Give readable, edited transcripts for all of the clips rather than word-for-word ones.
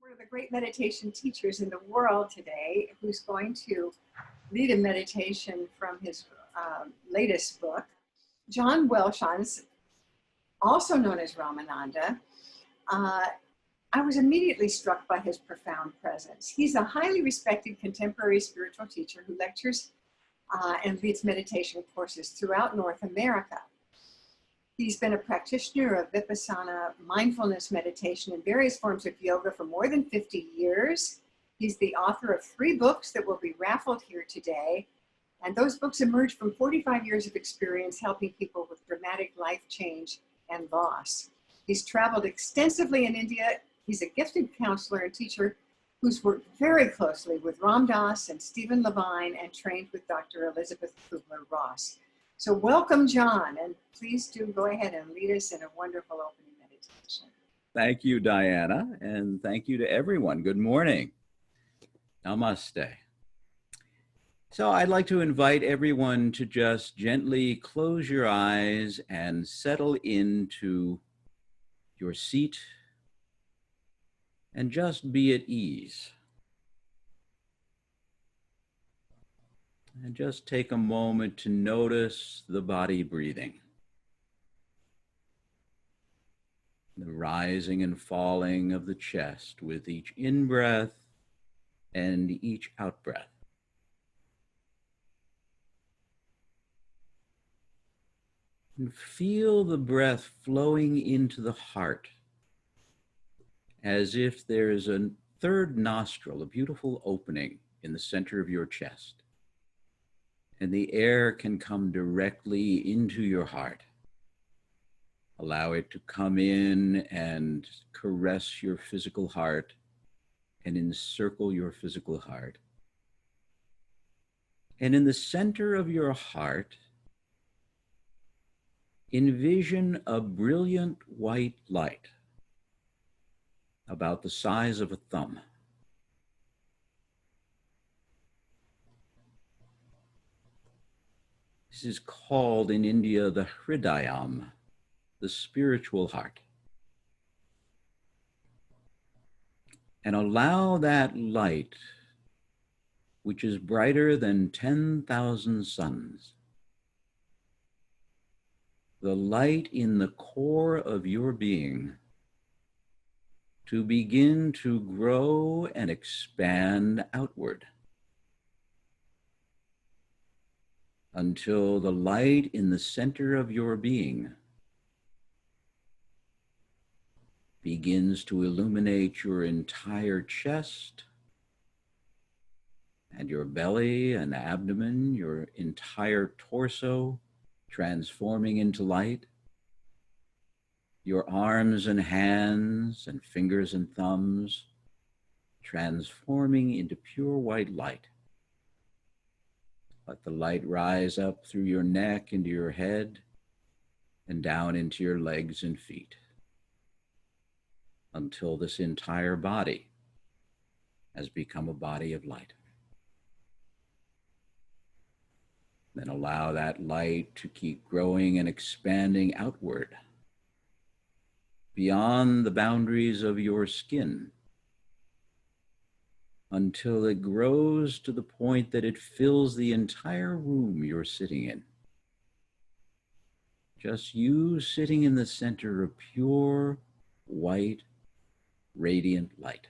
one of the great meditation teachers in the world today, who's going to lead a meditation from his latest book. John Welshons, also known as Ramananda. I was immediately struck by his profound presence. He's a highly respected contemporary spiritual teacher who lectures and leads meditation courses throughout North America. He's been a practitioner of Vipassana mindfulness meditation and various forms of yoga for more than 50 years. He's the author of 3 books that will be raffled here today. And those books emerged from 45 years of experience helping people with dramatic life change and loss. He's traveled extensively in India. He's a gifted counselor and teacher who's worked very closely with Ram Dass and Stephen Levine and trained with Dr. Elizabeth Kubler-Ross. So welcome, John, and please do go ahead and lead us in a wonderful opening meditation. Thank you, Diana, and thank you to everyone. Good morning. Namaste. So I'd like to invite everyone to just gently close your eyes and settle into your seat and just be at ease. And just take a moment to notice the body breathing, the rising and falling of the chest with each in-breath and each out-breath. And feel the breath flowing into the heart as if there's a third nostril, a beautiful opening in the center of your chest. And the air can come directly into your heart. Allow it to come in and caress your physical heart and encircle your physical heart. And in the center of your heart, envision a brilliant white light about the size of a thumb. This is called in India the Hridayam, the spiritual heart. And allow that light, which is brighter than 10,000 suns, the light in the core of your being, to begin to grow and expand outward until the light in the center of your being begins to illuminate your entire chest and your belly and abdomen, your entire torso transforming into light, your arms and hands and fingers and thumbs transforming into pure white light. Let the light rise up through your neck into your head and down into your legs and feet until this entire body has become a body of light. Then allow that light to keep growing and expanding outward beyond the boundaries of your skin until it grows to the point that it fills the entire room you're sitting in. Just you sitting in the center of pure, white, radiant light.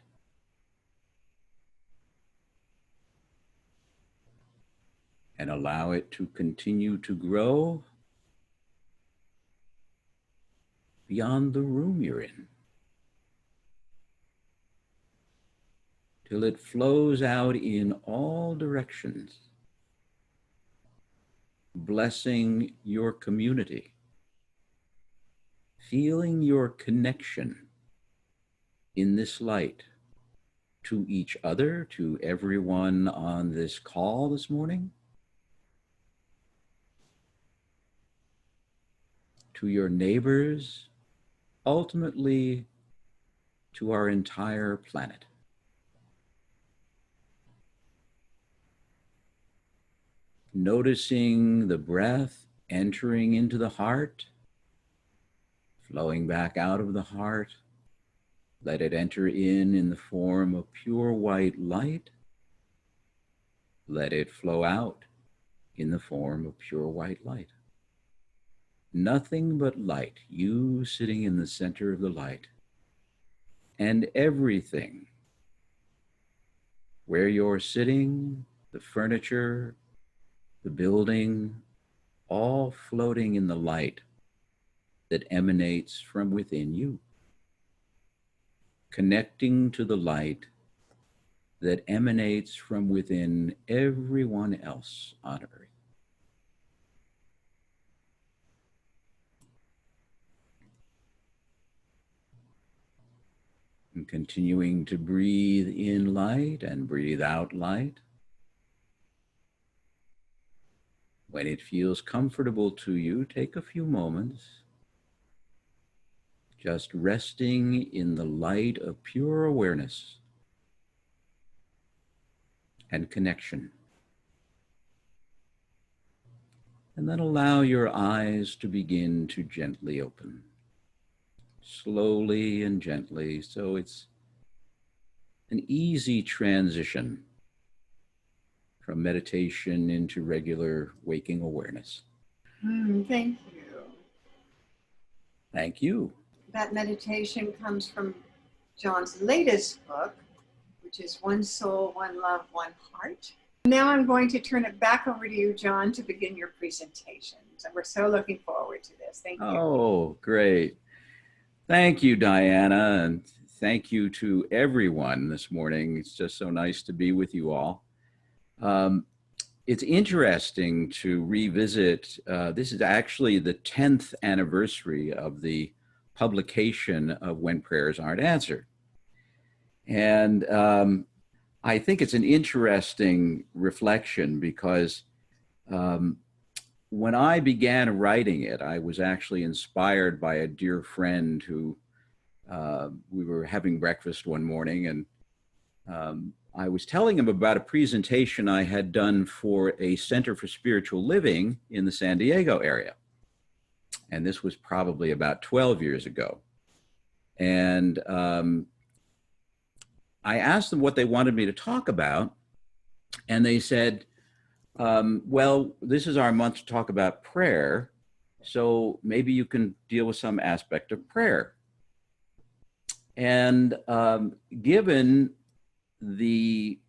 And allow it to continue to grow beyond the room you're in, till it flows out in all directions, blessing your community, feeling your connection in this light to each other, to everyone on this call this morning, to your neighbors, ultimately to our entire planet. Noticing the breath entering into the heart, flowing back out of the heart, Let it enter in the form of pure white light. Let it flow out in the form of pure white light. Nothing but light, you sitting in the center of the light, and everything where you're sitting, the furniture, the building, all floating in the light that emanates from within you, connecting to the light that emanates from within everyone else on earth. And continuing to breathe in light and breathe out light. When it feels comfortable to you, take a few moments just resting in the light of pure awareness and connection. And then allow your eyes to begin to gently open, slowly and gently, so it's an easy transition from meditation into regular waking awareness. Thank you. Thank you. That meditation comes from John's latest book, which is One Soul, One Love, One Heart. Now I'm going to turn it back over to you, John, to begin your presentation. So we're so looking forward to this. Thank you. Oh, great. Thank you, Diana, and thank you to everyone this morning. It's just so nice to be with you all. It's interesting to revisit. This is actually the 10th anniversary of the publication of When Prayers Aren't Answered. And I think it's an interesting reflection because when I began writing it, I was actually inspired by a dear friend who we were having breakfast one morning, and I was telling him about a presentation I had done for a Center for Spiritual Living in the San Diego area. And this was probably about 12 years ago. And I asked them what they wanted me to talk about, and they said, well, this is our month to talk about prayer, so maybe you can deal with some aspect of prayer. And given the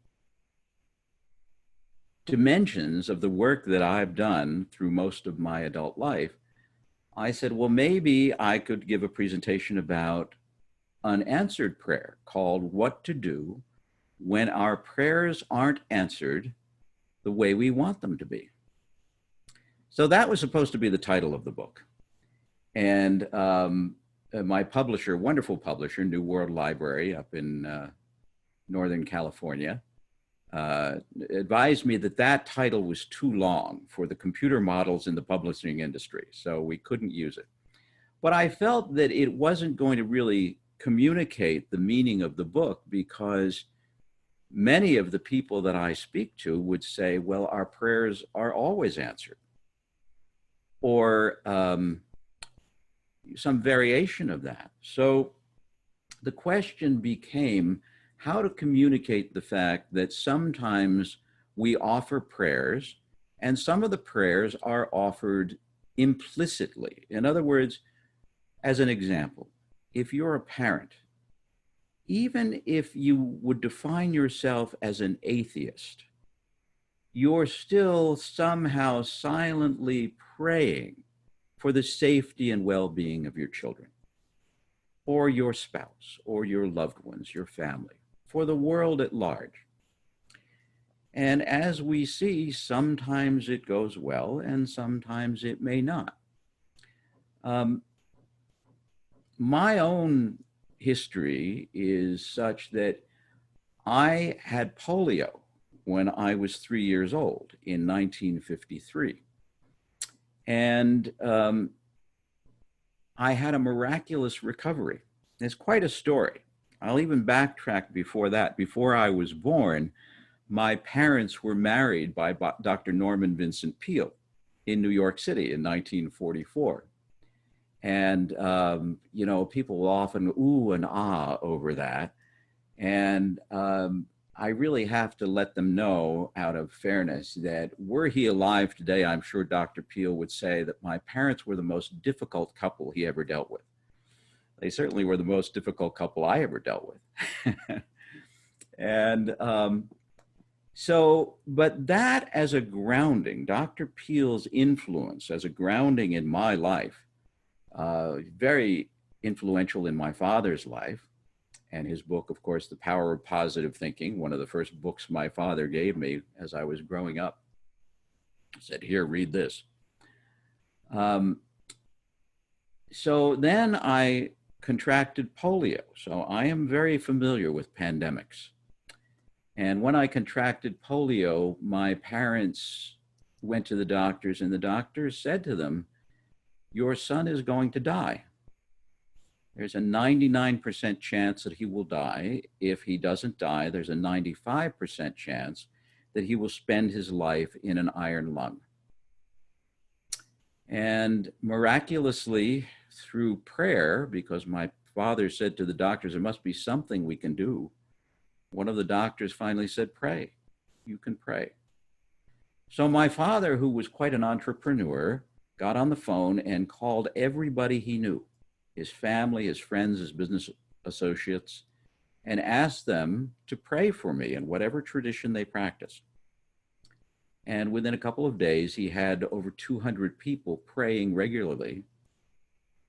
dimensions of the work that I've done through most of my adult life, I said, well, maybe I could give a presentation about unanswered prayer called What to Do When Our Prayers Aren't Answered the Way We Want Them to Be. So that was supposed to be the title of the book. And my publisher, wonderful publisher, New World Library up in Northern California, advised me that that title was too long for the computer models in the publishing industry, so we couldn't use it. But I felt that it wasn't going to really communicate the meaning of the book, because many of the people that I speak to would say, well, our prayers are always answered, or some variation of that. So the question became how to communicate the fact that sometimes we offer prayers and some of the prayers are offered implicitly. In other words, as an example, if you're a parent, even if you would define yourself as an atheist, you're still somehow silently praying for the safety and well-being of your children, or your spouse, or your loved ones, your family, for the world at large. And as we see, sometimes it goes well and sometimes it may not. My own history is such that I had polio when I was 3 years old in 1953. And I had a miraculous recovery. It's quite a story. I'll even backtrack before that. Before I was born, my parents were married by Dr. Norman Vincent Peale in New York City in 1944. And, people will often ooh and ah over that. And I really have to let them know, out of fairness, that were he alive today, I'm sure Dr. Peel would say that my parents were the most difficult couple he ever dealt with. They certainly were the most difficult couple I ever dealt with. And but that as a grounding, Dr. Peel's influence as a grounding in my life, very influential in my father's life. And his book, of course, The Power of Positive Thinking, one of the first books my father gave me as I was growing up. He said, here, read this. So then I contracted polio. So I am very familiar with pandemics. And when I contracted polio, my parents went to the doctors, and the doctors said to them, your son is going to die. There's a 99% chance that he will die. If he doesn't die, there's a 95% chance that he will spend his life in an iron lung. And miraculously, through prayer, because my father said to the doctors, there must be something we can do, one of the doctors finally said, pray. You can pray. So my father, who was quite an entrepreneur, got on the phone and called everybody he knew, his family, his friends, his business associates, and asked them to pray for me in whatever tradition they practiced. And within a couple of days, he had over 200 people praying regularly.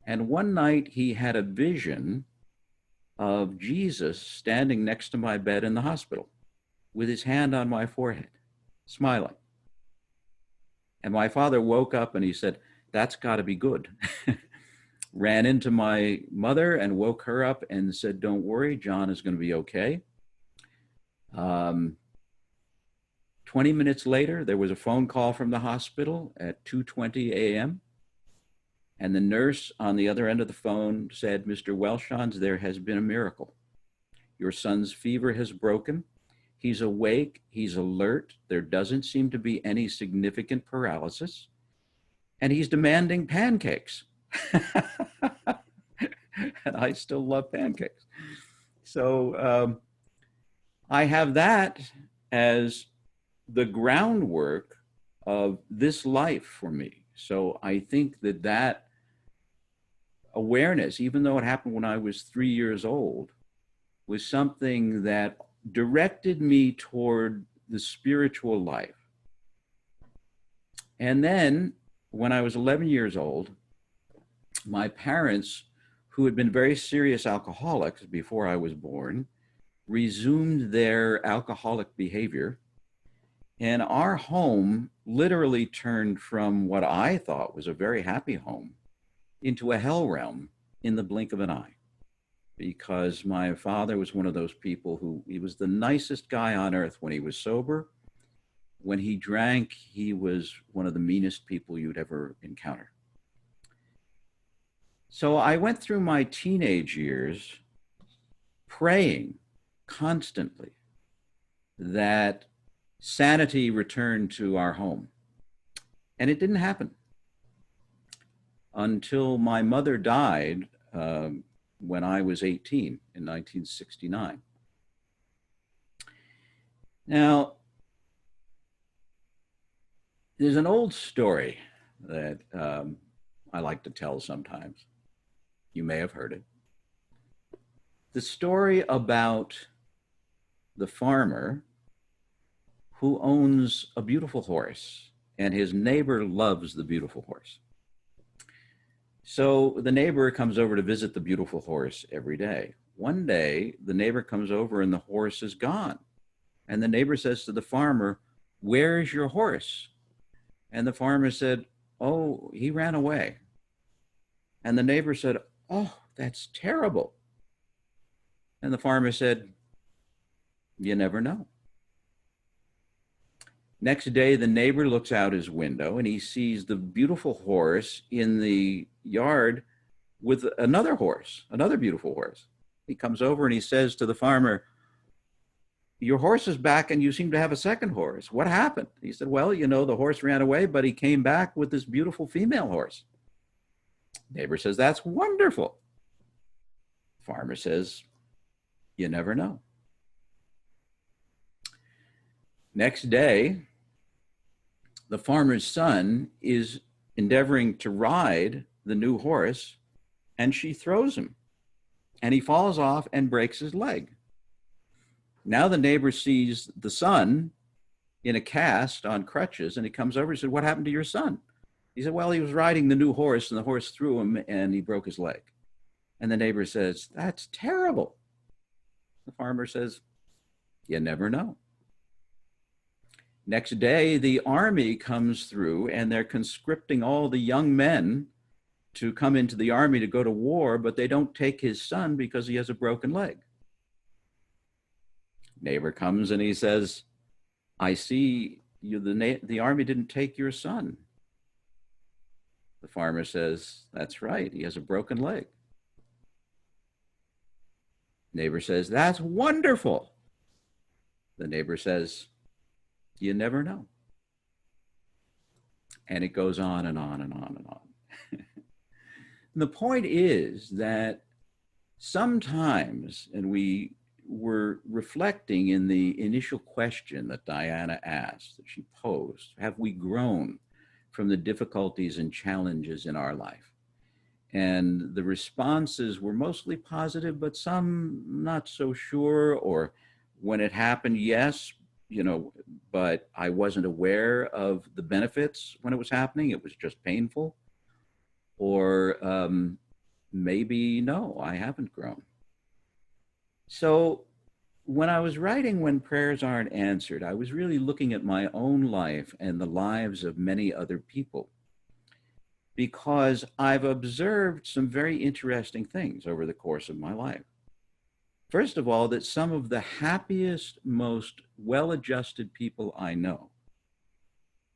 And one night he had a vision of Jesus standing next to my bed in the hospital with his hand on my forehead, smiling. And my father woke up and he said, that's got to be good. Ran into my mother and woke her up and said, don't worry, John is going to be okay. 20 minutes later, there was a phone call from the hospital at 2:20 a.m. And the nurse on the other end of the phone said, Mr. Welshans, there has been a miracle. Your son's fever has broken. He's awake. He's alert. There doesn't seem to be any significant paralysis. And he's demanding pancakes. And I still love pancakes. So I have that as the groundwork of this life for me. So I think that awareness, even though it happened when I was 3 years old, was something that directed me toward the spiritual life. And then when I was 11 years old, my parents, who had been very serious alcoholics before I was born, resumed their alcoholic behavior. And our home literally turned from what I thought was a very happy home into a hell realm in the blink of an eye. Because my father was one of those people who, he was the nicest guy on earth when he was sober. When he drank, he was one of the meanest people you'd ever encounter. So I went through my teenage years praying constantly that sanity returned to our home. And it didn't happen until my mother died when I was 18 in 1969. Now, there's an old story that I like to tell sometimes. You may have heard it. The story about the farmer who owns a beautiful horse, and his neighbor loves the beautiful horse. So the neighbor comes over to visit the beautiful horse every day. One day, the neighbor comes over and the horse is gone. And the neighbor says to the farmer, "Where is your horse?" And the farmer said, "Oh, he ran away." And the neighbor said, "Oh, that's terrible." And the farmer said, "You never know." Next day, the neighbor looks out his window and he sees the beautiful horse in the yard with another horse, another beautiful horse. He comes over and he says to the farmer, "Your horse is back and you seem to have a second horse. What happened?" He said, "Well, the horse ran away, but he came back with this beautiful female horse." Neighbor says, that's wonderful. Farmer says, you never know. Next day, the farmer's son is endeavoring to ride the new horse, and she throws him, and he falls off and breaks his leg. Now the neighbor sees the son in a cast on crutches, and he comes over and said, what happened to your son? He said, well, he was riding the new horse, and the horse threw him, and he broke his leg. And the neighbor says, that's terrible. The farmer says, you never know. Next day, the army comes through, and they're conscripting all the young men to come into the army to go to war, but they don't take his son because he has a broken leg. Neighbor comes and he says, I see the army didn't take your son. The farmer says, that's right, he has a broken leg. Neighbor says, that's wonderful. The neighbor says, you never know. And it goes on and on and on and on. And the point is that sometimes, and we were reflecting in the initial question that Diana asked, that she posed, have we grown from the difficulties and challenges in our life? And the responses were mostly positive, but some not so sure, or when it happened, yes, but I wasn't aware of the benefits when it was happening. It was just painful. Or maybe, no, I haven't grown. So when I was writing When Prayers Aren't Answered, I was really looking at my own life and the lives of many other people, because I've observed some very interesting things over the course of my life. First of all, that some of the happiest, most well-adjusted people I know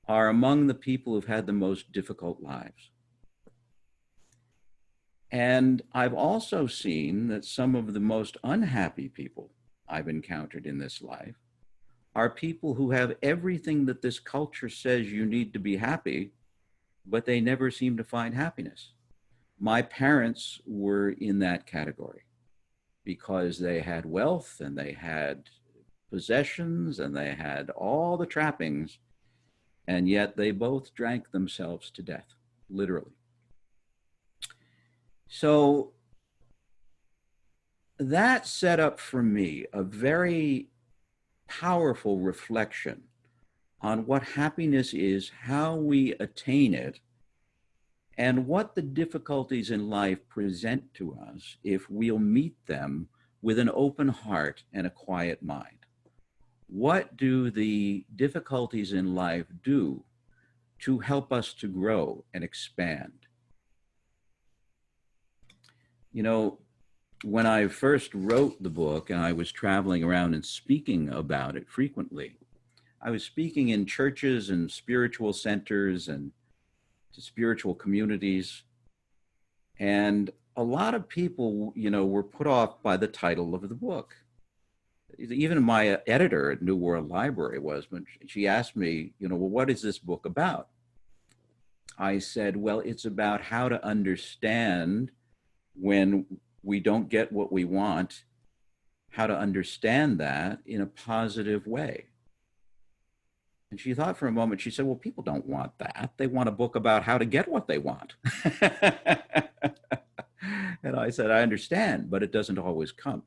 are among the people who've had the most difficult lives. And I've also seen that some of the most unhappy people I've encountered in this life are people who have everything that this culture says you need to be happy, but they never seem to find happiness. My parents were in that category because they had wealth and they had possessions and they had all the trappings, and yet they both drank themselves to death, literally. So that set up for me a very powerful reflection on what happiness is, how we attain it, and what the difficulties in life present to us if we'll meet them with an open heart and a quiet mind. What do the difficulties in life do to help us to grow and expand? When I first wrote the book and I was traveling around and speaking about it frequently, I was speaking in churches and spiritual centers and to spiritual communities. And a lot of people, were put off by the title of the book. Even my editor at New World Library was, when she asked me, well, what is this book about? I said, well, it's about how to understand when we don't get what we want, how to understand that in a positive way. And she thought for a moment, she said, well, people don't want that. They want a book about how to get what they want. And I said, I understand, but it doesn't always come.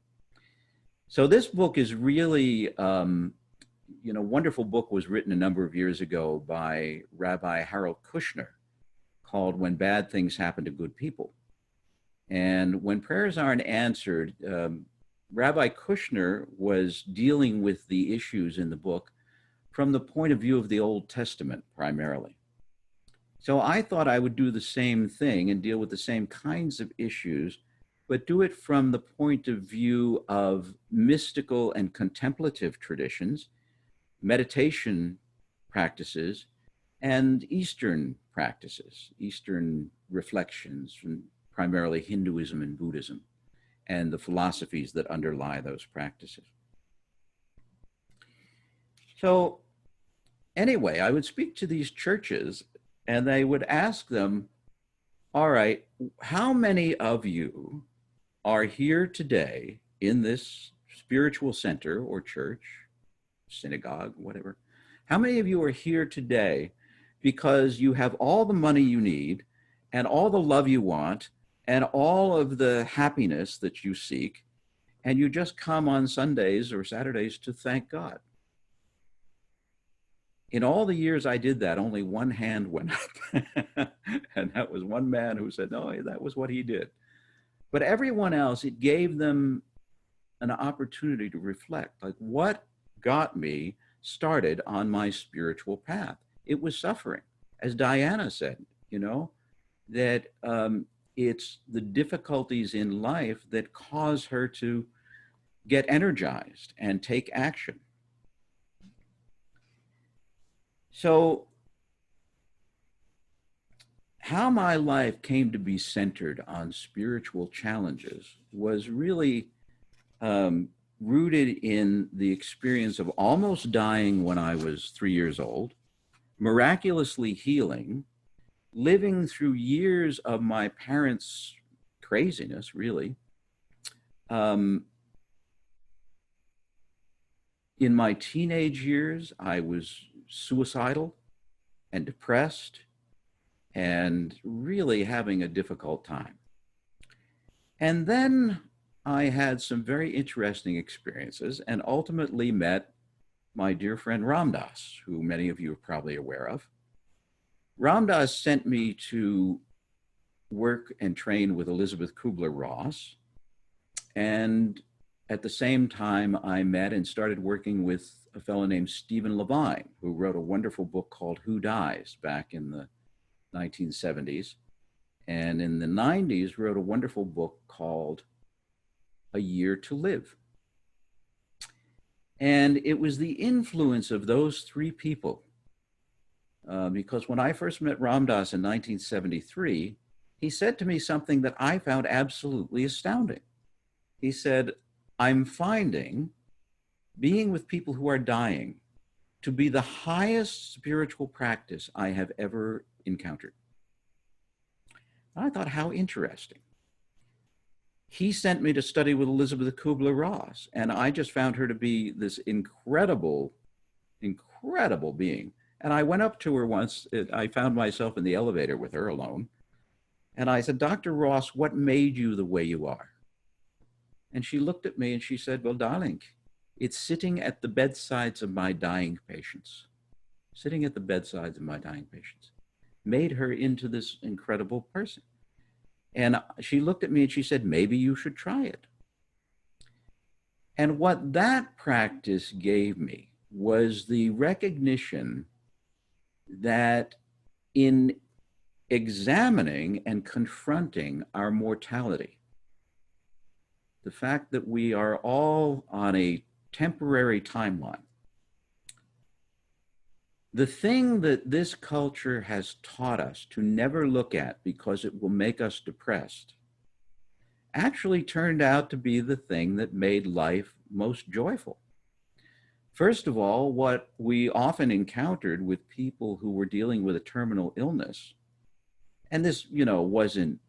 So this book is really, wonderful book was written a number of years ago by Rabbi Harold Kushner called When Bad Things Happen to Good People. And When Prayers Aren't Answered, Rabbi Kushner was dealing with the issues in the book from the point of view of the Old Testament primarily. So I thought I would do the same thing and deal with the same kinds of issues, but do it from the point of view of mystical and contemplative traditions, meditation practices, and Eastern practices, Eastern reflections from primarily Hinduism and Buddhism, and the philosophies that underlie those practices. So anyway, I would speak to these churches and they would ask them, All right. How many of you are here today in this spiritual center or church, synagogue, whatever? How many of you are here today because you have all the money you need and all the love you want and all of the happiness that you seek, and you just come on Sundays or Saturdays to thank God? In all the years I did that, only one hand went up. And that was one man who said, no, that was what he did. But everyone else, it gave them an opportunity to reflect, like, what got me started on my spiritual path? It was suffering. As Diana said, you know, that it's the difficulties in life that cause her to get energized and take action. So how my life came to be centered on spiritual challenges was really rooted in the experience of almost dying when I was 3 years old, miraculously healing, living through years of my parents' craziness, really. In my teenage years, I was suicidal and depressed and really having a difficult time. And then I had some very interesting experiences and ultimately met my dear friend Ram Dass, who many of you are probably aware of. Ram Dass sent me to work and train with Elizabeth Kubler-Ross. And at the same time, I met and started working with a fellow named Stephen Levine, who wrote a wonderful book called Who Dies back in the 1970s. And in the 90s, wrote a wonderful book called A Year to Live. And it was the influence of those three people, because when I first met Ram Dass in 1973, he said to me something that I found absolutely astounding. He said, I'm finding being with people who are dying to be the highest spiritual practice I have ever encountered. I thought, how interesting. He sent me to study with Elizabeth Kubler-Ross, and I just found her to be this incredible, incredible being. And I went up to her once. I found myself in the elevator with her alone. And I said, Dr. Ross, what made you the way you are? And she looked at me and she said, well, darling, it's sitting at the bedsides of my dying patients. Sitting at the bedsides of my dying patients made her into this incredible person. And she looked at me and she said, maybe you should try it. And what that practice gave me was the recognition that in examining and confronting our mortality, the fact that we are all on a temporary timeline, the thing that this culture has taught us to never look at because it will make us depressed actually turned out to be the thing that made life most joyful. First of all, what we often encountered with people who were dealing with a terminal illness, and this, wasn't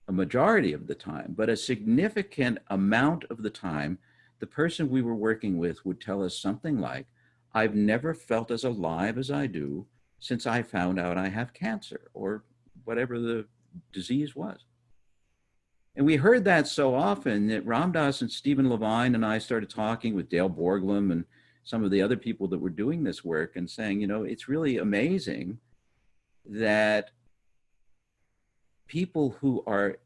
a majority of the time, but a significant amount of the time, the person we were working with would tell us something like, I've never felt as alive as I do since I found out I have cancer, or whatever the disease was. And we heard that so often that Ram Dass and Stephen Levine and I started talking with Dale Borglum and some of the other people that were doing this work and saying, it's really amazing that people who are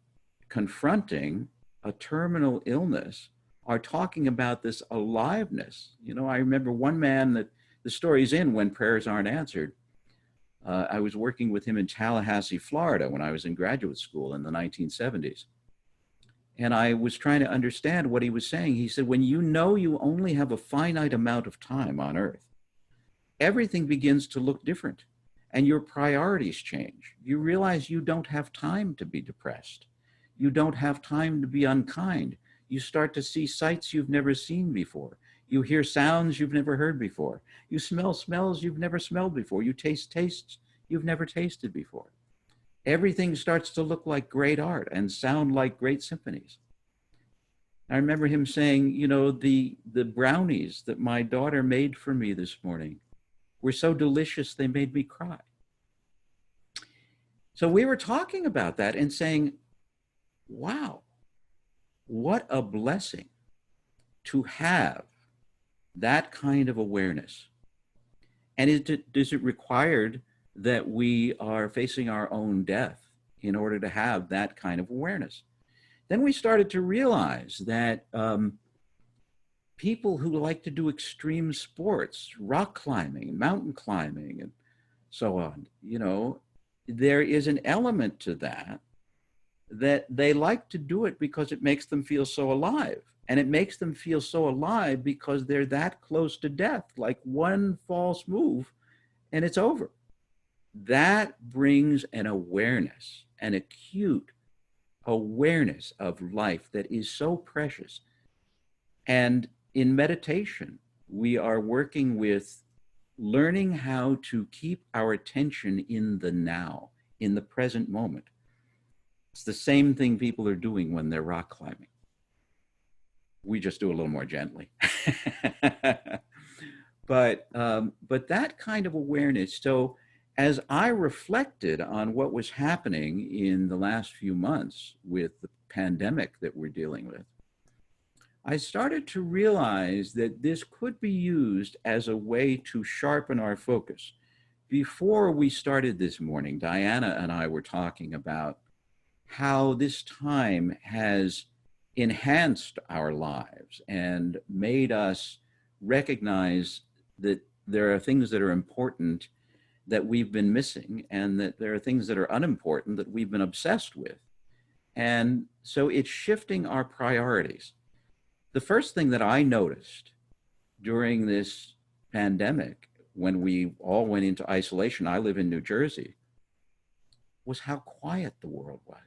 confronting a terminal illness are talking about this aliveness. I remember one man that the story's in When Prayers Aren't Answered. I was working with him in Tallahassee, Florida, when I was in graduate school in the 1970s. And I was trying to understand what he was saying. He said, when you only have a finite amount of time on earth, everything begins to look different and your priorities change. You realize you don't have time to be depressed. You don't have time to be unkind. You start to see sights you've never seen before. You hear sounds you've never heard before. You smell smells you've never smelled before. You taste tastes you've never tasted before. everything starts to look like great art and sound like great symphonies. I remember him saying, you know, the brownies that my daughter made for me this morning were so delicious they made me cry. So we were talking about that and saying, wow, what a blessing to have that kind of awareness. And is it required that we are facing our own death in order to have that kind of awareness? Then we started to realize that people who like to do extreme sports, rock climbing, mountain climbing, and so on, you know, there is an element to that they like to do it because it makes them feel so alive. And it makes them feel so alive because they're that close to death, like one false move and it's over. That brings an awareness, an acute awareness of life that is so precious. And in meditation, we are working with learning how to keep our attention in the now, in the present moment. It's the same thing people are doing when they're rock climbing. We just do a little more gently. But that kind of awareness. So as I reflected on what was happening in the last few months with the pandemic that we're dealing with, I started to realize that this could be used as a way to sharpen our focus. Before we started this morning, Diana and I were talking about how this time has enhanced our lives and made us recognize that there are things that are important that we've been missing, and that there are things that are unimportant that we've been obsessed with. And so it's shifting our priorities. The first thing that I noticed during this pandemic, when we all went into isolation, I live in New Jersey, was how quiet the world was.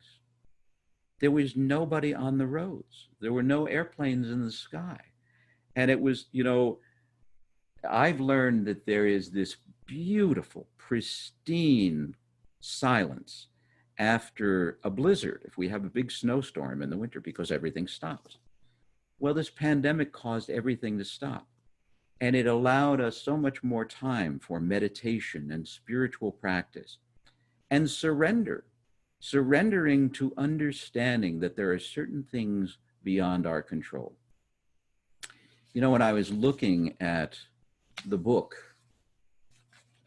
There was nobody on the roads. There were no airplanes in the sky. And it was, you know, I've learned that there is this beautiful, pristine silence after a blizzard, if we have a big snowstorm in the winter, because everything stops. Well, this pandemic caused everything to stop. And it allowed us so much more time for meditation and spiritual practice and surrendering to understanding that there are certain things beyond our control. You know, when I was looking at the book,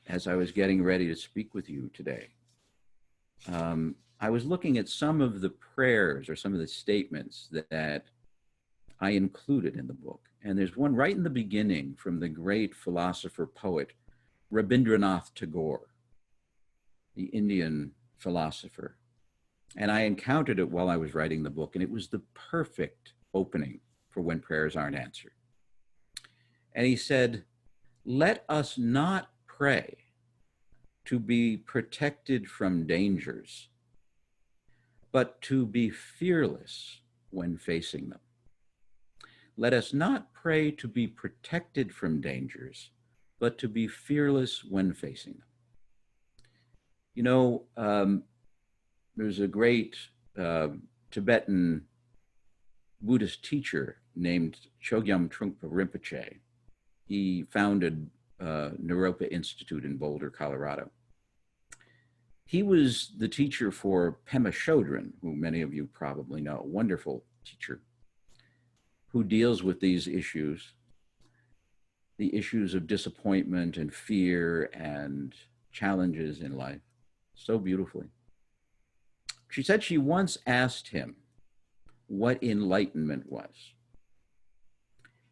as I was getting ready to speak with you today, I was looking at some of the prayers or some of the statements that I included in the book. And there's one right in the beginning from the great philosopher poet, Rabindranath Tagore, the Indian philosopher. And I encountered it while I was writing the book, and it was the perfect opening for when prayers aren't answered. And he said, "Let us not pray to be protected from dangers, but to be fearless when facing them." Let us not pray to be protected from dangers, but to be fearless when facing them. You know, there's a great Tibetan Buddhist teacher named Chogyam Trungpa Rinpoche. He founded Naropa Institute in Boulder, Colorado. He was the teacher for Pema Chodron, who many of you probably know, a wonderful teacher who deals with these issues, the issues of disappointment and fear and challenges in life, so beautifully. She said she once asked him what enlightenment was.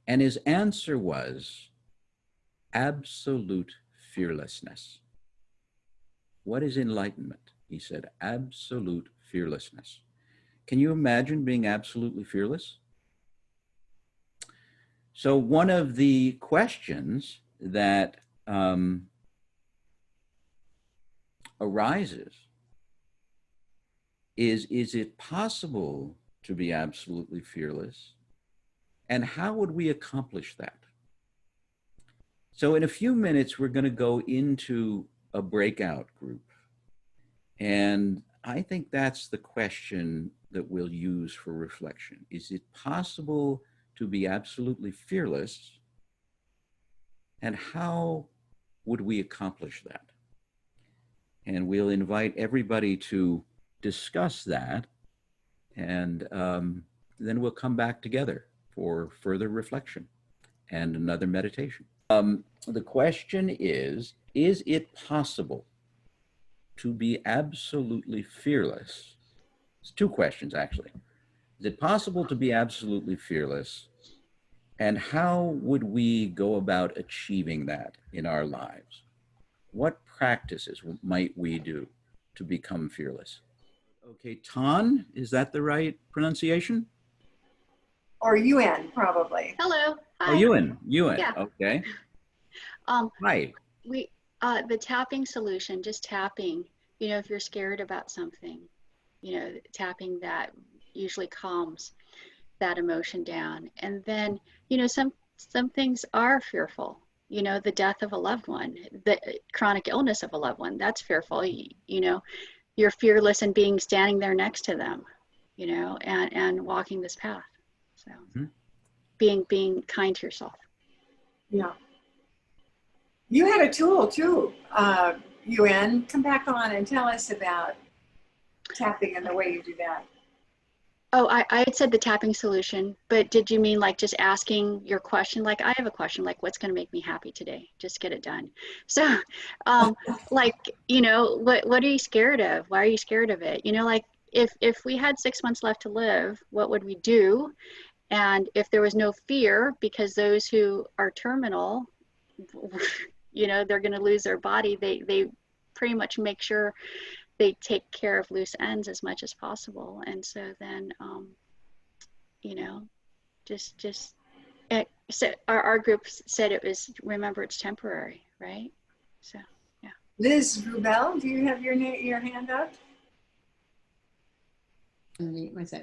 And his answer was absolute fearlessness. What is enlightenment? He said, absolute fearlessness. Can you imagine being absolutely fearless? So one of the questions that arises is it possible to be absolutely fearless? And how would we accomplish that? So in a few minutes, we're going to go into a breakout group. And I think that's the question that we'll use for reflection. Is it possible to be absolutely fearless? And how would we accomplish that? And we'll invite everybody to discuss that. And then we'll come back together for further reflection and another meditation. The question is it possible to be absolutely fearless? It's two questions, actually. Is it possible to be absolutely fearless? And how would we go about achieving that in our lives? What practices might we do to become fearless? Okay, Tan, is that the right pronunciation? Or UN, probably. Hello. Oh, Hi. Ewan, Yeah. okay. Um, Right. the tapping solution, just tapping, if you're scared about something, tapping that usually calms that emotion down. And then, some things are fearful, the death of a loved one, the chronic illness of a loved one, that's fearful. You're fearless in being standing there next to them, and walking this path. So being kind to yourself. Yeah. You had a tool too, UN. Come back on and tell us about tapping and the way you do that. Oh, I had said the tapping solution, but did you mean like just asking your question? Like, I have a question, like, what's going to make me happy today? Just get it done. So, what are you scared of? Why are you scared of it? Like if we had 6 months left to live, what would we do? And if there was no fear, because those who are terminal, they're going to lose their body, they pretty much make sure they take care of loose ends as much as possible. And so then, so our group said it was, remember, it's temporary, right? So, yeah. Liz Rubel, do you have your hand up?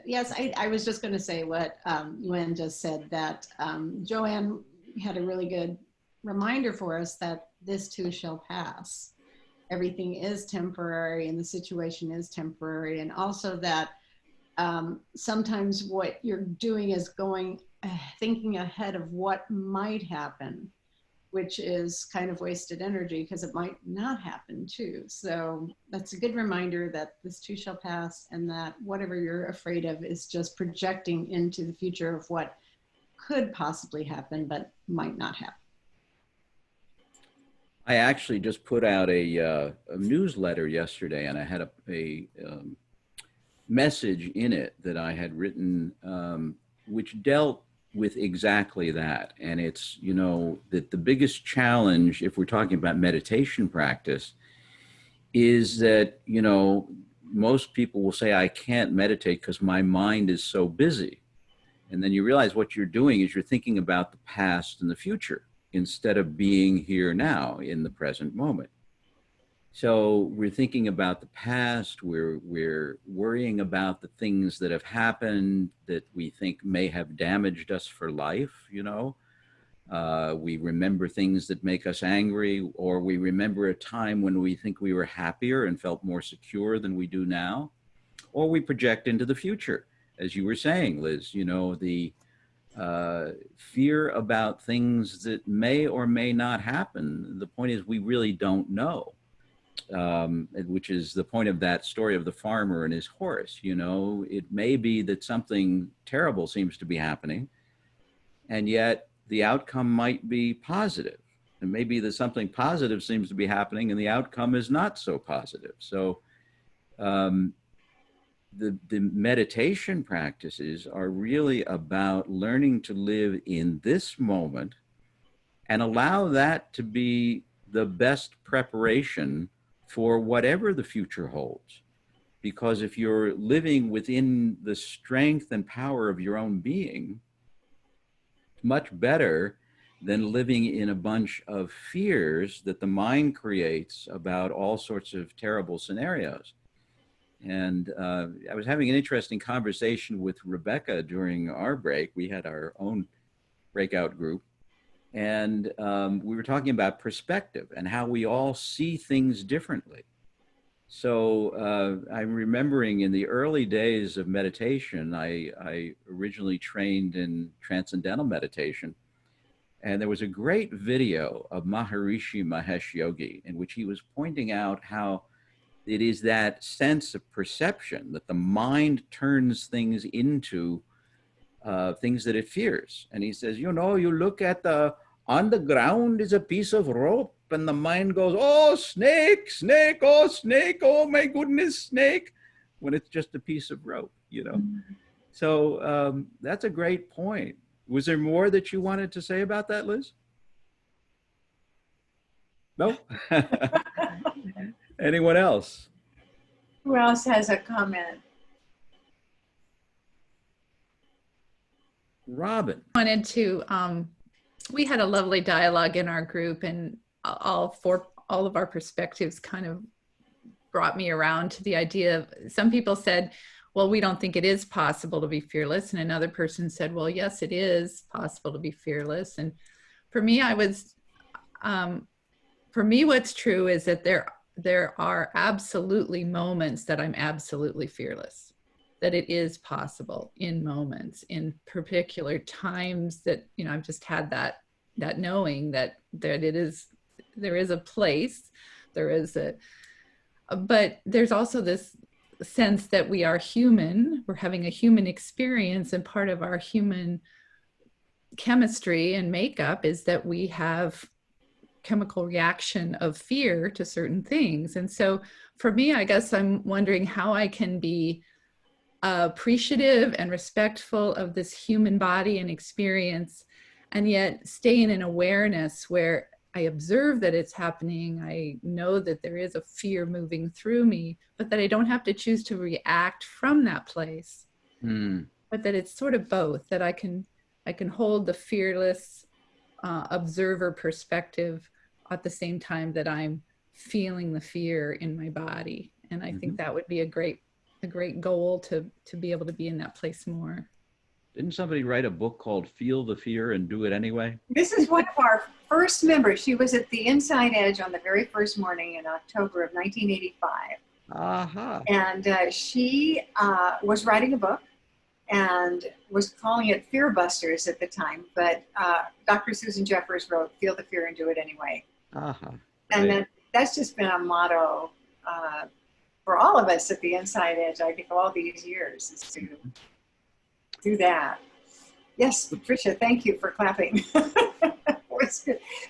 Yes, I was just going to say what Yuen just said, that Joanne had a really good reminder for us that this too shall pass. Everything is temporary and the situation is temporary. And also that sometimes what you're doing is thinking ahead of what might happen, which is kind of wasted energy because it might not happen too. So that's a good reminder that this too shall pass, and that whatever you're afraid of is just projecting into the future of what could possibly happen, but might not happen. I actually just put out a newsletter yesterday, and I had a message in it that I had written, which dealt with exactly that. And it's, that the biggest challenge, if we're talking about meditation practice, is that, most people will say, I can't meditate because my mind is so busy. And then you realize what you're doing is you're thinking about the past and the future, instead of being here now in the present moment. So we're thinking about the past, we're worrying about the things that have happened that we think may have damaged us for life, we remember things that make us angry, or we remember a time when we think we were happier and felt more secure than we do now, or we project into the future. As you were saying, Liz, the fear about things that may or may not happen. The point is we really don't know, which is the point of that story of the farmer and his horse. It may be that something terrible seems to be happening, and yet the outcome might be positive. And maybe that something positive seems to be happening and the outcome is not so positive. So the meditation practices are really about learning to live in this moment and allow that to be the best preparation for whatever the future holds. Because if you're living within the strength and power of your own being, it's much better than living in a bunch of fears that the mind creates about all sorts of terrible scenarios. And I was having an interesting conversation with Rebecca during our break. We had our own breakout group. And we were talking about perspective and how we all see things differently. So I'm remembering in the early days of meditation, I originally trained in transcendental meditation. And there was a great video of Maharishi Mahesh Yogi in which he was pointing out how it is that sense of perception that the mind turns things into things that it fears. And he says, you know, you look at on the ground is a piece of rope, and the mind goes, oh, snake, snake, oh my goodness, snake, when it's just a piece of rope, you know. So that's a great point. Was there more that you wanted to say about that, Liz? No? Anyone else? Who else has a comment? Robin. Wanted to, we had a lovely dialogue in our group, and all of our perspectives kind of brought me around to the idea of, some people said, well, we don't think it is possible to be fearless. And another person said, well, yes, it is possible to be fearless. And for me, what's true is that there are absolutely moments that I'm absolutely fearless, that it is possible in moments, in particular times that, you know, I've just had that knowing that there is a place, but there's also this sense that we are human, we're having a human experience, and part of our human chemistry and makeup is that we have chemical reaction of fear to certain things. And so for me, I guess I'm wondering how I can be appreciative and respectful of this human body and experience, and yet stay in an awareness where I observe that it's happening. I know that there is a fear moving through me, but that I don't have to choose to react from that place. But that it's sort of both, that I can hold the fearless observer perspective at the same time that I'm feeling the fear in my body. And I think that would be a great goal to be able to be in that place more. Didn't somebody write a book called Feel the Fear and Do It Anyway? This is one of our first members. She was at the Inside Edge on the very first morning in October of 1985. Aha. And she was writing a book and was calling it Fear Busters at the time. But Dr. Susan Jeffers wrote Feel the Fear and Do It Anyway. Aha. And that's just been a motto for all of us at the Inside Edge, I think, all these years, is to do that. Yes, Patricia, thank you for clapping.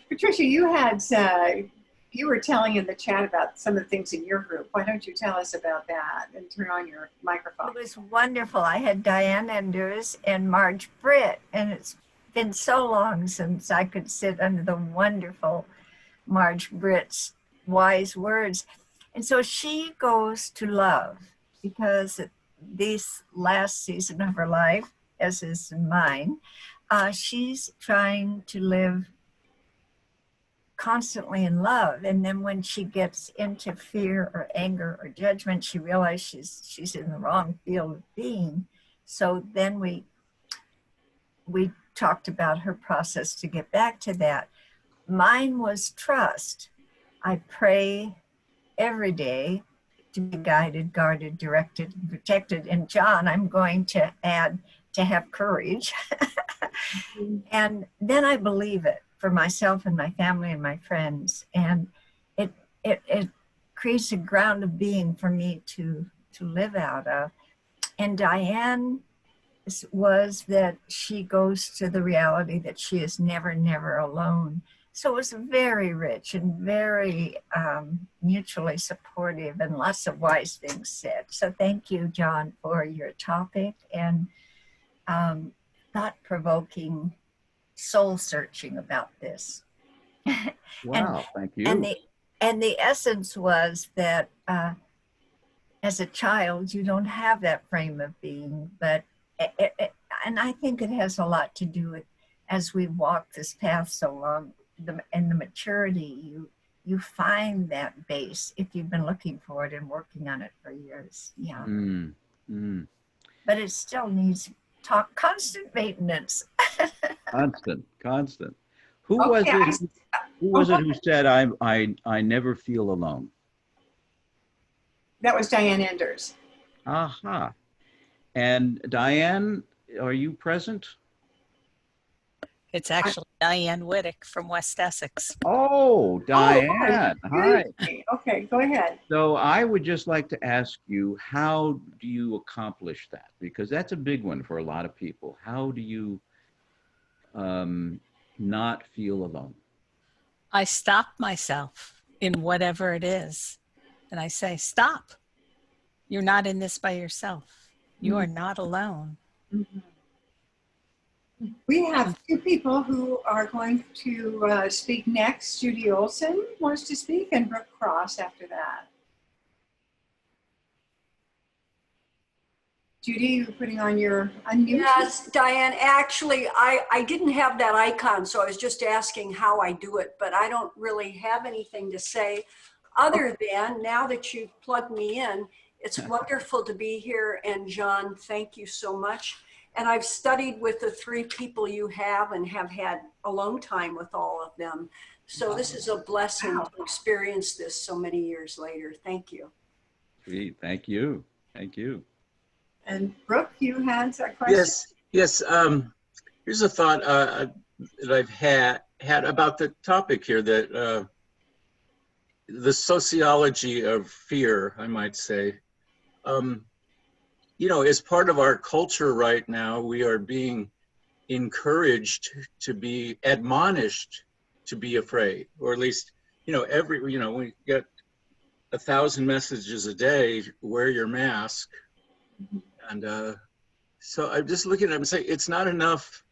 Patricia, you were telling in the chat about some of the things in your group. Why don't you tell us about that and turn on your microphone? It was wonderful. I had Diane Enders and Marge Britt, and it's been so long since I could sit under the wonderful Marge Britt's wise words. And so she goes to love, because this last season of her life, as is mine, she's trying to live constantly in love. And then when she gets into fear or anger or judgment, she realizes she's in the wrong field of being. So then we talked about her process to get back to that. Mine was trust. I pray every day to be guided, guarded, directed, and protected. And John, I'm going to add to have courage. And then I believe it for myself and my family and my friends. And it creates a ground of being for me to live out of. And Diane was that she goes to the reality that she is never, never alone. So it was very rich and very mutually supportive, and lots of wise things said. So thank you, John, for your topic and thought-provoking, soul-searching about this. Wow, thank you. And the essence was that as a child, you don't have that frame of being, but and I think it has a lot to do with, as we walk this path so long, and the maturity, you find that base if you've been looking for it and working on it for years. Yeah. But it still needs constant maintenance. Constant. Who was it who said I never feel alone? That was Diane Enders. Aha. And Diane, are you present? It's actually Diane Whittick from West Essex. Oh, Diane. Hi. Okay, go ahead. So I would just like to ask you, how do you accomplish that? Because that's a big one for a lot of people. How do you not feel alone? I stop myself in whatever it is, and I say, stop. You're not in this by yourself. You are not alone. Mhm. We have two people who are going to speak next. Judy Olson wants to speak, and Brooke Cross after that. Judy, you're putting on your unmute. Yes, Diane, actually, I didn't have that icon, so I was just asking how I do it, but I don't really have anything to say other than now that you've plugged me in, it's wonderful to be here. And John, thank you so much. And I've studied with the three people you have and have had alone time with all of them. So this is a blessing to experience this so many years later. Thank you. Sweet. Thank you. Thank you. And Brooke, you had a question? Yes. Here's a thought that I've had about the topic here, that the sociology of fear, I might say. You know, as part of our culture right now, we are being encouraged to be admonished to be afraid, or at least, you know, we get 1,000 messages a day, wear your mask. And so I'm just looking at it and saying, it's not enough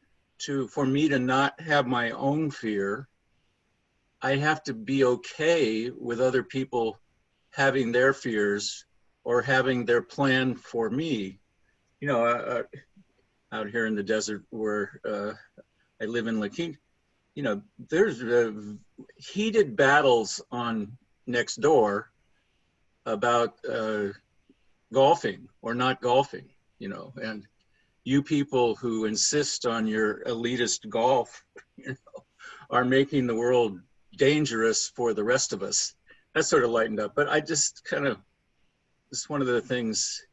for me to not have my own fear. I have to be okay with other people having their fears or having their plan for me. You know, out here in the desert where I live in La Quinta, you know, there's heated battles on next door about golfing or not golfing, you know, and you people who insist on your elitist golf, you know, are making the world dangerous for the rest of us. That sort of lightened up. But I just kind of, it's one of the things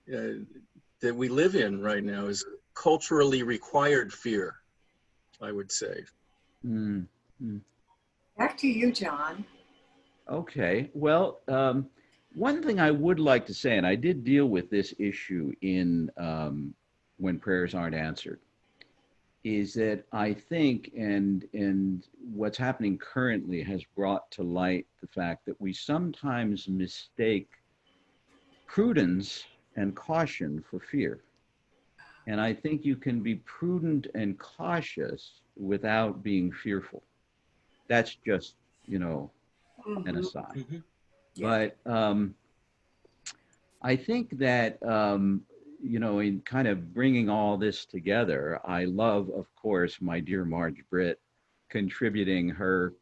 that we live in right now is culturally required fear, I would say. Back to you, John. Okay. Well, one thing I would like to say, and I did deal with this issue in When Prayers Aren't Answered, is that I think, and what's happening currently has brought to light the fact that we sometimes mistake prudence and caution for fear. And I think you can be prudent and cautious without being fearful. That's just, you know, an aside. But I think that, you know, in kind of bringing all this together, I love, of course, my dear Marge Britt contributing her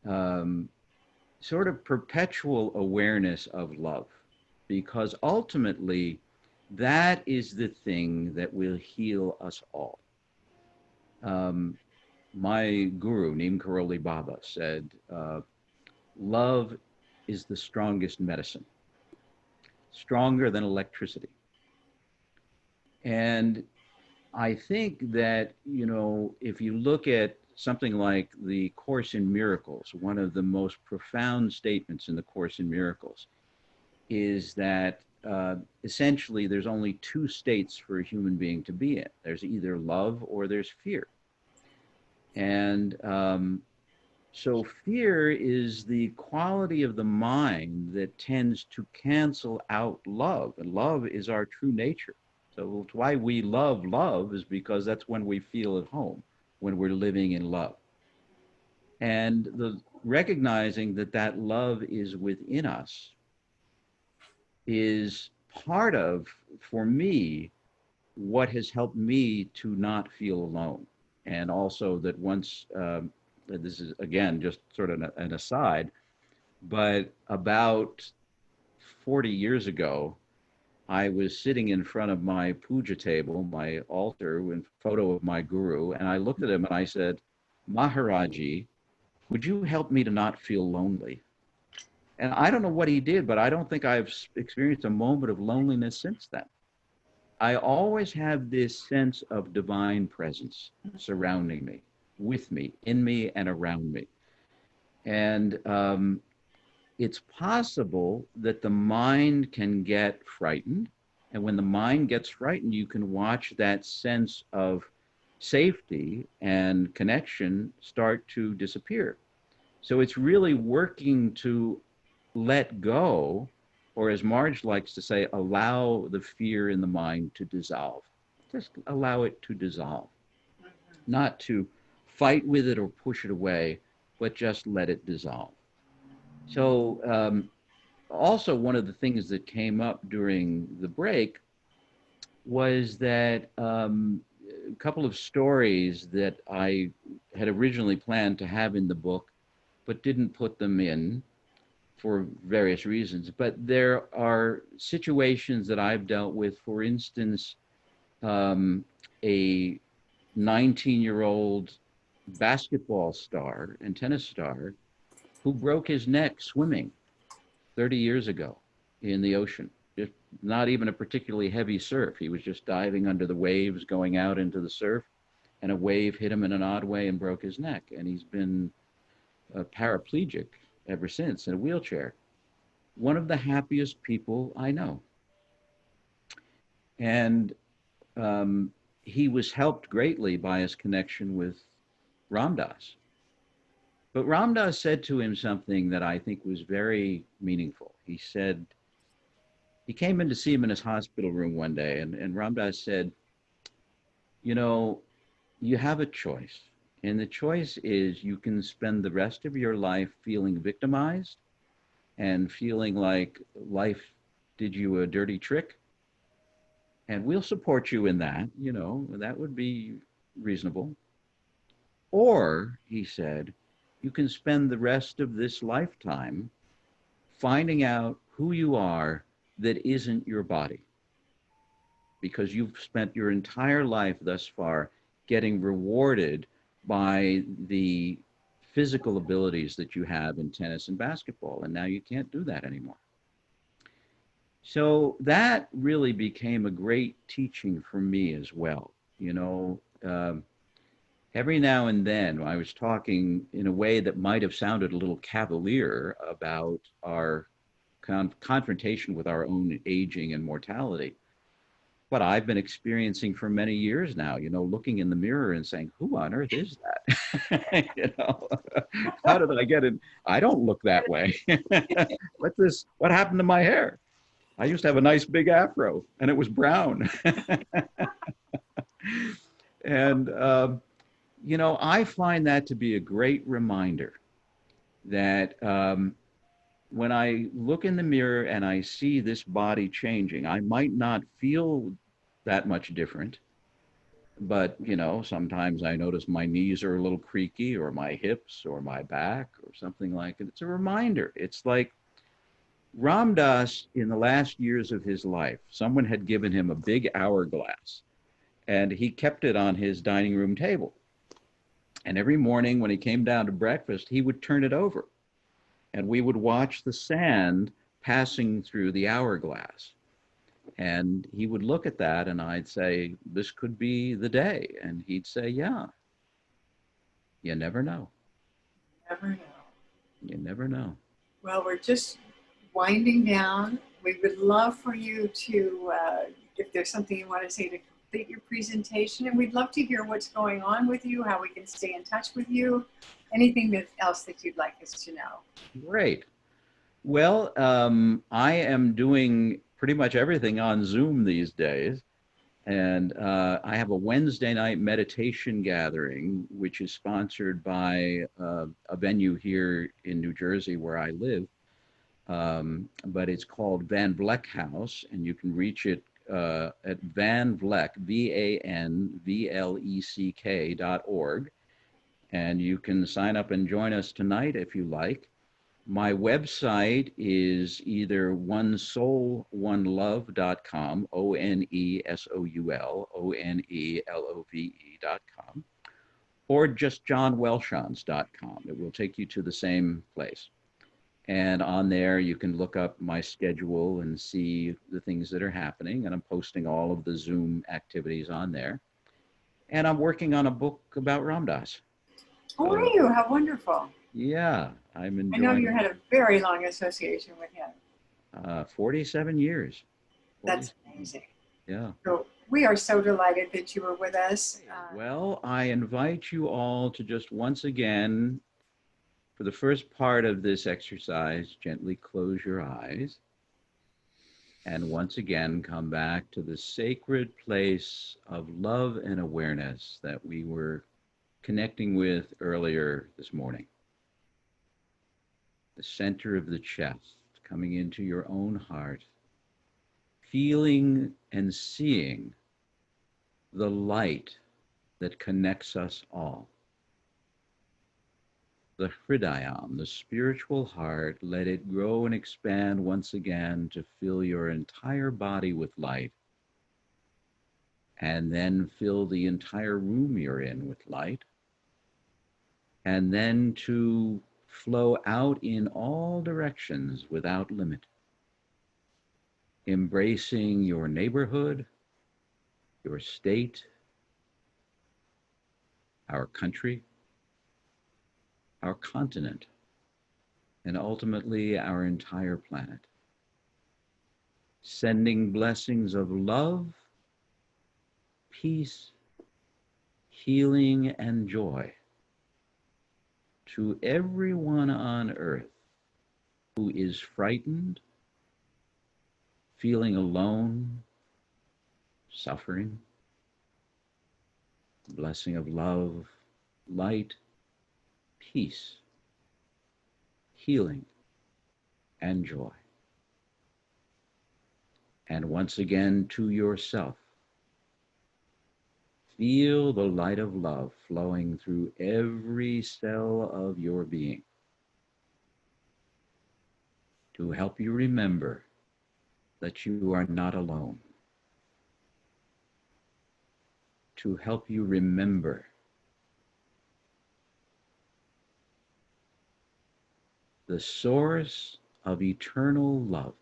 sort of perpetual awareness of love, because ultimately that is the thing that will heal us all. My guru, Neem Karoli Baba, said, love is the strongest medicine, stronger than electricity. And I think that, you know, if you look at something like the Course in Miracles, one of the most profound statements in the Course in Miracles is that essentially there's only two states for a human being to be in. There's either love or there's fear. And so fear is the quality of the mind that tends to cancel out love, and love is our true nature. So why we love is because that's when we feel at home, when we're living in love. And the recognizing that that love is within us is part of, for me, what has helped me to not feel alone. And also that once, this is again just sort of an aside, but about 40 years ago, I was sitting in front of my puja table, my altar, with a photo of my guru, and I looked at him and I said, Maharaji, would you help me to not feel lonely? And I don't know what he did, but I don't think I've experienced a moment of loneliness since then. I always have this sense of divine presence surrounding me, with me, in me, and around me. And it's possible that the mind can get frightened. And when the mind gets frightened, you can watch that sense of safety and connection start to disappear. So it's really working to let go, or as Marge likes to say, allow the fear in the mind to dissolve. Just allow it to dissolve, not to fight with it or push it away, but just let it dissolve. So also one of the things that came up during the break was that a couple of stories that I had originally planned to have in the book, but didn't put them in for various reasons. But there are situations that I've dealt with, for instance, a 19-year-old basketball star and tennis star who broke his neck swimming 30 years ago in the ocean. Just not even a particularly heavy surf. He was just diving under the waves, going out into the surf, and a wave hit him in an odd way and broke his neck. And he's been paraplegic ever since, in a wheelchair. One of the happiest people I know. And he was helped greatly by his connection with Ram Dass. But Ram Dass said to him something that I think was very meaningful. He said, he came in to see him in his hospital room one day, and Ram Dass said, you know, you have a choice. And the choice is you can spend the rest of your life feeling victimized and feeling like life did you a dirty trick. And we'll support you in that, you know, that would be reasonable. Or, he said, you can spend the rest of this lifetime finding out who you are that isn't your body. Because you've spent your entire life thus far getting rewarded by the physical abilities that you have in tennis and basketball, and now you can't do that anymore. So that really became a great teaching for me as well. You know, every now and then I was talking in a way that might have sounded a little cavalier about our confrontation with our own aging and mortality. But I've been experiencing for many years now, you know, looking in the mirror and saying, who on earth is that? You know, how did I get in? I don't look that way. What's this? What happened to my hair? I used to have a nice big afro and it was brown. And, you know, I find that to be a great reminder that when I look in the mirror and I see this body changing, I might not feel that much different, but, you know, sometimes I notice my knees are a little creaky, or my hips or my back or something like it. It's a reminder. It's like Ram Dass, in the last years of his life, someone had given him a big hourglass and he kept it on his dining room table. And every morning when he came down to breakfast, he would turn it over and we would watch the sand passing through the hourglass. And he would look at that and I'd say, this could be the day. And he'd say, yeah, you never know. Never know. You never know. Well, we're just winding down. We would love for you to, if there's something you want to say to complete your presentation, and we'd love to hear what's going on with you, how we can stay in touch with you, anything else that you'd like us to know. Great. Well, I am doing pretty much everything on Zoom these days. And I have a Wednesday night meditation gathering, which is sponsored by a venue here in New Jersey where I live. But it's called Van Vleck House, and you can reach it at Van Vleck, VANVLECK.org. And you can sign up and join us tonight if you like. My website is either onesoulonelove.com, ONESOULONELOVE.com, or just johnwelshans.com. It will take you to the same place. And on there, you can look up my schedule and see the things that are happening. And I'm posting all of the Zoom activities on there. And I'm working on a book about Ram Dass. Oh, are you? How wonderful. Yeah, I'm I know enjoying you had a very long association with him. 47 years. That's amazing. Yeah. So we are so delighted that you were with us. Well, I invite you all to just once again, for the first part of this exercise, gently close your eyes. And once again, come back to the sacred place of love and awareness that we were connecting with earlier this morning. The center of the chest, coming into your own heart, feeling and seeing the light that connects us all. The Hridayam, the spiritual heart, let it grow and expand once again to fill your entire body with light, and then fill the entire room you're in with light, and then to flow out in all directions without limit, embracing your neighborhood, your state, our country, our continent, and ultimately our entire planet. Sending blessings of love, peace, healing, and joy to everyone on earth who is frightened, feeling alone, suffering. Blessing of love, light, peace, healing, and joy. And once again, to yourself, feel the light of love flowing through every cell of your being to help you remember that you are not alone, to help you remember the source of eternal love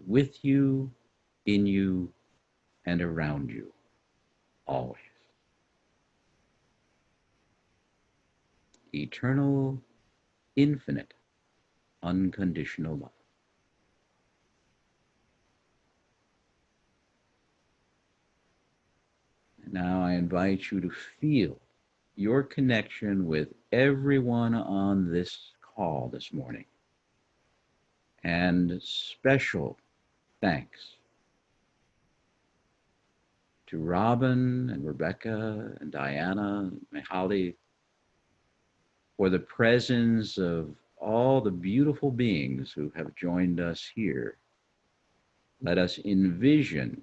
with you, in you, and around you, always. Eternal, infinite, unconditional love. And now I invite you to feel your connection with everyone on this call this morning. And special thanks to Robin and Rebecca and Diana and Mihaly for the presence of all the beautiful beings who have joined us here. Let us envision,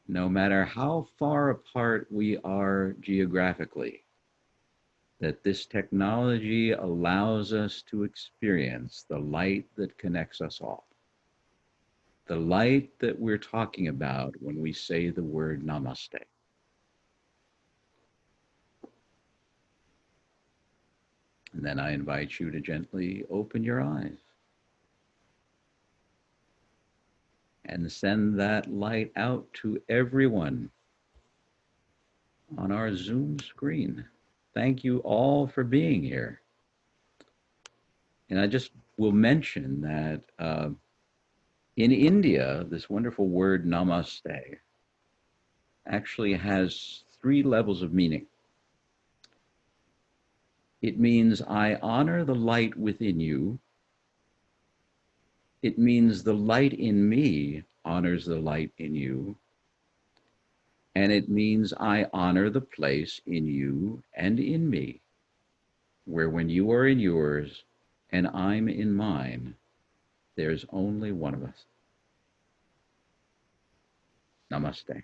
no matter how far apart we are geographically, that this technology allows us to experience the light that connects us all. The light that we're talking about when we say the word namaste. And then I invite you to gently open your eyes and send that light out to everyone on our Zoom screen. Thank you all for being here. And I just will mention that in India, this wonderful word namaste actually has 3 levels of meaning. It means I honor the light within you. It means the light in me honors the light in you. And it means I honor the place in you and in me, where when you are in yours and I'm in mine, there's only one of us. Namaste.